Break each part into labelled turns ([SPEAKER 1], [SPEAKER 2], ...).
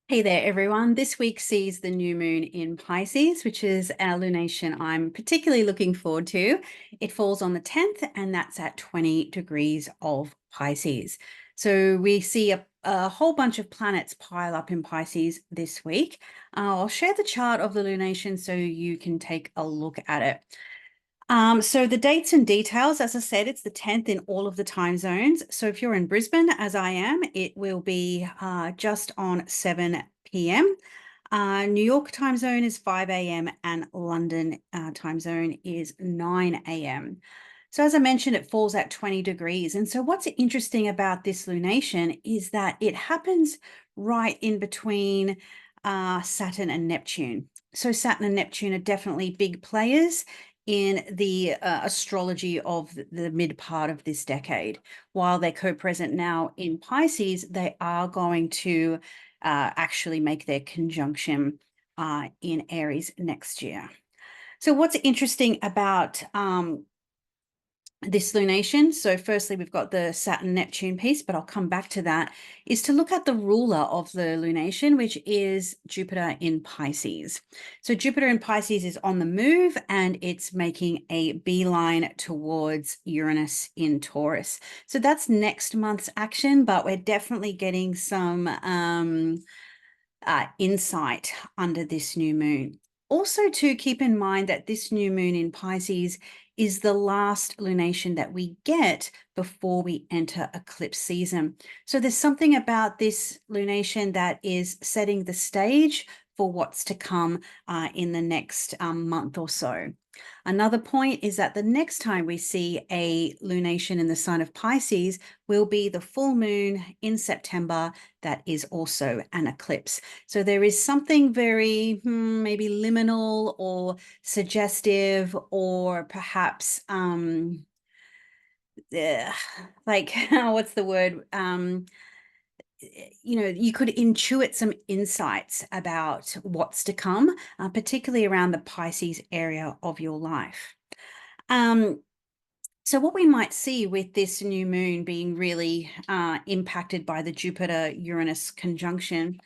[SPEAKER 1] Hey there, everyone. This week sees the new moon in Pisces, which is our lunation I'm particularly looking forward to. It falls on the 10th, and that's at 20 degrees of Pisces. So we see a whole bunch of planets pile up in Pisces this week. I'll share the chart of the lunation so you can take a look at it. So the dates and details, as I said, it's the 10th in all of the time zones. So if you're in Brisbane, as I am, it will be just on 7 p.m. New York time zone is 5 a.m. and London time zone is 9 a.m. So as I mentioned, it falls at 20 degrees. And so what's interesting about this lunation is that it happens right in between Saturn and Neptune. So Saturn and Neptune are definitely big players in the astrology of the mid part of this decade. While they're co-present now in Pisces, they are going to actually make their conjunction in Aries next year. So what's interesting about this lunation, so firstly we've got the Saturn Neptune piece, but I'll come back to that, is to look at the ruler of the lunation, which is Jupiter in Pisces. So Jupiter in Pisces is on the move and it's making a beeline towards Uranus in Taurus. So that's next month's action, but we're definitely getting some insight under this new moon. Also, to keep in mind that this new moon in Pisces is the last lunation that we get before we enter eclipse season. So there's something about this lunation that is setting the stage for what's to come in the next month or so. Another point is that the next time we see a lunation in the sign of Pisces will be the full moon in September that is also an eclipse. So there is something very maybe liminal or suggestive or perhaps like what's the word? You could intuit some insights about what's to come, particularly around the Pisces area of your life. Um, so what we might see with this new moon being really impacted by the Jupiter-Uranus conjunction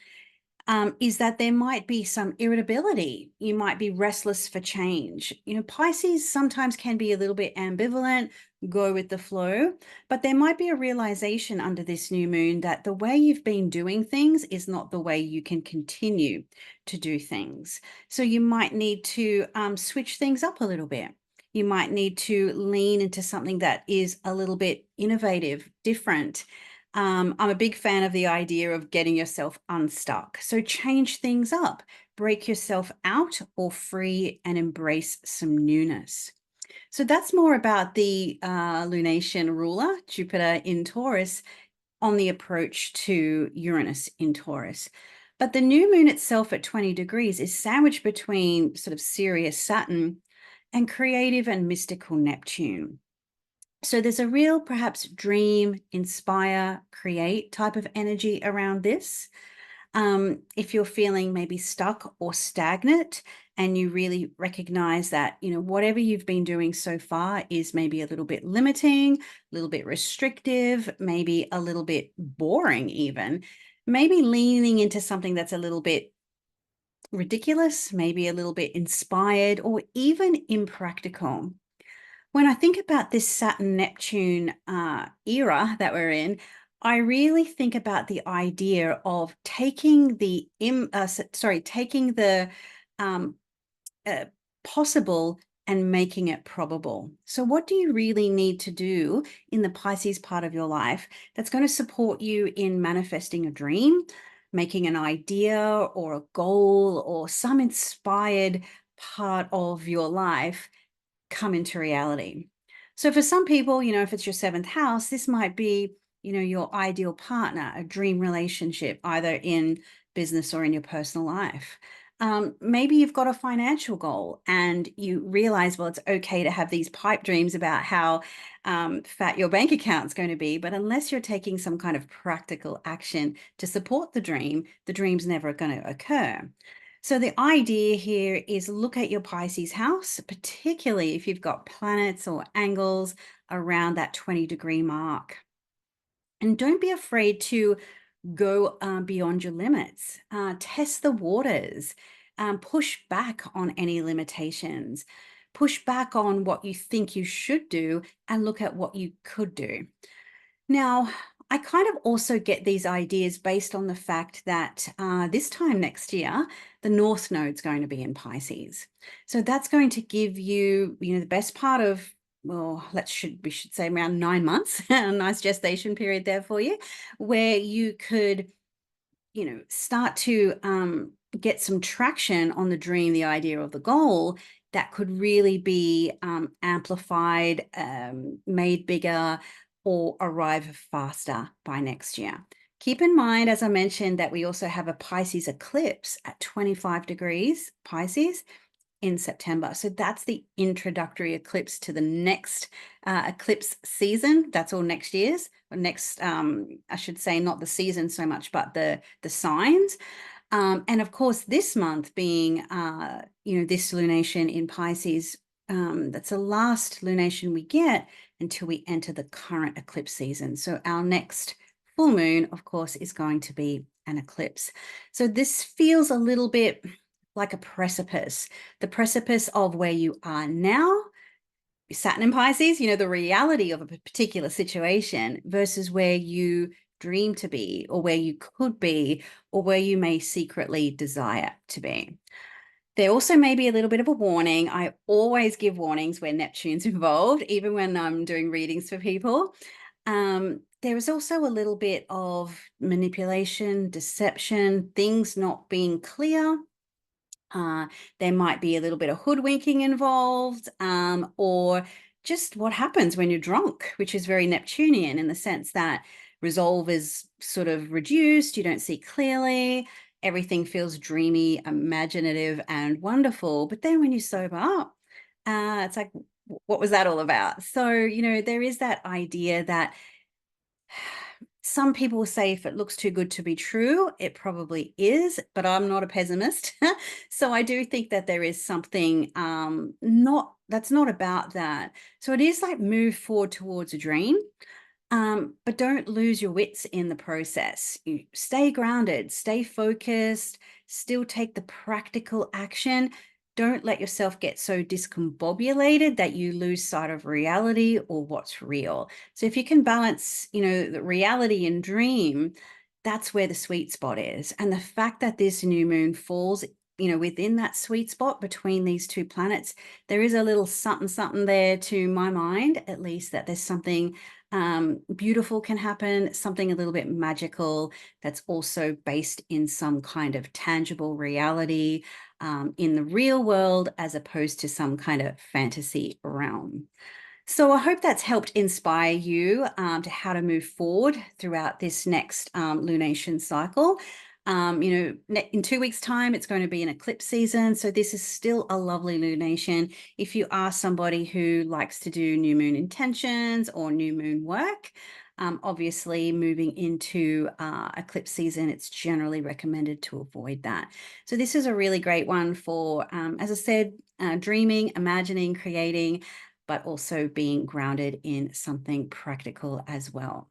[SPEAKER 1] is that there might be some irritability. You might be restless for change. Pisces sometimes can be a little bit ambivalent, go with the flow, but there might be a realization under this new moon that the way you've been doing things is not the way you can continue to do things. So you might need to switch things up a little bit. You might need to lean into something that is a little bit innovative, different. I'm a big fan of the idea of getting yourself unstuck. So change things up, break yourself out or free and embrace some newness. So that's more about the lunation ruler, Jupiter in Taurus, on the approach to Uranus in Taurus. But the new moon itself at 20 degrees is sandwiched between sort of Sirius Saturn and creative and mystical Neptune. So there's a real perhaps dream, inspire, create type of energy around this. If you're feeling maybe stuck or stagnant and you really recognize that, whatever you've been doing so far is maybe a little bit limiting, a little bit restrictive, maybe a little bit boring even, maybe leaning into something that's a little bit ridiculous, maybe a little bit inspired or even impractical. When I think about this Saturn Neptune era that we're in, I really think about the idea of taking the um, possible and making it probable. So what do you really need to do in the Pisces part of your life that's going to support you in manifesting a dream, making an idea or a goal or some inspired part of your life come into reality? So for some people, if it's your seventh house, this might be, your ideal partner, a dream relationship, either in business or in your personal life. Maybe you've got a financial goal and you realize, well, it's okay to have these pipe dreams about how fat your bank account's going to be, but unless you're taking some kind of practical action to support the dream's never going to occur. So the idea here is look at your Pisces house, particularly if you've got planets or angles around that 20-degree mark. And don't be afraid to go beyond your limits, test the waters, push back on any limitations, push back on what you think you should do, and look at what you could do. Now, I kind of also get these ideas based on the fact that this time next year, the North Node's going to be in Pisces. So that's going to give you, the best part of, well, we should say around 9 months, a nice gestation period there for you, where you could, start to get some traction on the dream, the idea of the goal that could really be amplified, made bigger, or arrive faster by next year. Keep in mind, as I mentioned, that we also have a Pisces eclipse at 25 degrees Pisces in September. So that's the introductory eclipse to the next eclipse season. That's all next year's, or next, I should say, not the season so much, but the signs. And of course, this month being, this lunation in Pisces, that's the last lunation we get until we enter the current eclipse season. So our next full moon, of course, is going to be an eclipse. So this feels a little bit like a precipice, the precipice of where you are now, Saturn and Pisces, the reality of a particular situation versus where you dream to be, or where you could be, or where you may secretly desire to be. There also may be a little bit of a warning. I always give warnings when Neptune's involved, even when I'm doing readings for people. There is also a little bit of manipulation, deception, things not being clear. There might be a little bit of hoodwinking involved, or just what happens when you're drunk, which is very Neptunian in the sense that resolve is sort of reduced, you don't see clearly, everything feels dreamy, imaginative, and wonderful. But then when you sober up, it's like, what was that all about? So, there is that idea that some people will say if it looks too good to be true, it probably is, but I'm not a pessimist. So I do think that there is something that's not about that. So it is like move forward towards a dream, but don't lose your wits in the process. You stay grounded, stay focused, still take the practical action. Don't let yourself get so discombobulated that you lose sight of reality or what's real. So if you can balance, the reality and dream, that's where the sweet spot is. And the fact that this new moon falls, within that sweet spot between these two planets, there is a little something there, to my mind, at least, that there's something beautiful can happen, something a little bit magical that's also based in some kind of tangible reality, in the real world, as opposed to some kind of fantasy realm. So I hope that's helped inspire you to how to move forward throughout this next lunation cycle. In 2 weeks' time, it's going to be an eclipse season. So this is still a lovely lunation. If you are somebody who likes to do new moon intentions or new moon work, obviously moving into eclipse season, it's generally recommended to avoid that. So this is a really great one for, as I said, dreaming, imagining, creating, but also being grounded in something practical as well.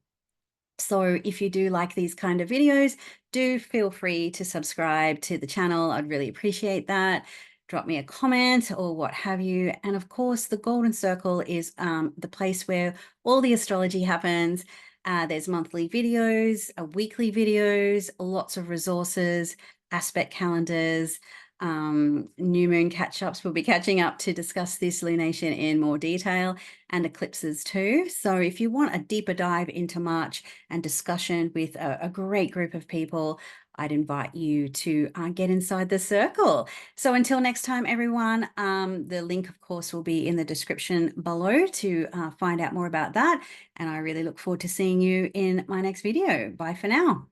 [SPEAKER 1] So if you do like these kind of videos, do feel free to subscribe to the channel. I'd really appreciate that. Drop me a comment or what have you. And of course, the Golden Circle is the place where all the astrology happens. There's monthly videos, weekly videos, lots of resources, aspect calendars, new moon catch-ups. We'll be catching up to discuss this lunation in more detail, and eclipses too. So if you want a deeper dive into March and discussion with a great group of people, I'd invite you to get inside the circle. So until next time, everyone, the link, of course, will be in the description below to find out more about that. And I really look forward to seeing you in my next video. Bye for now.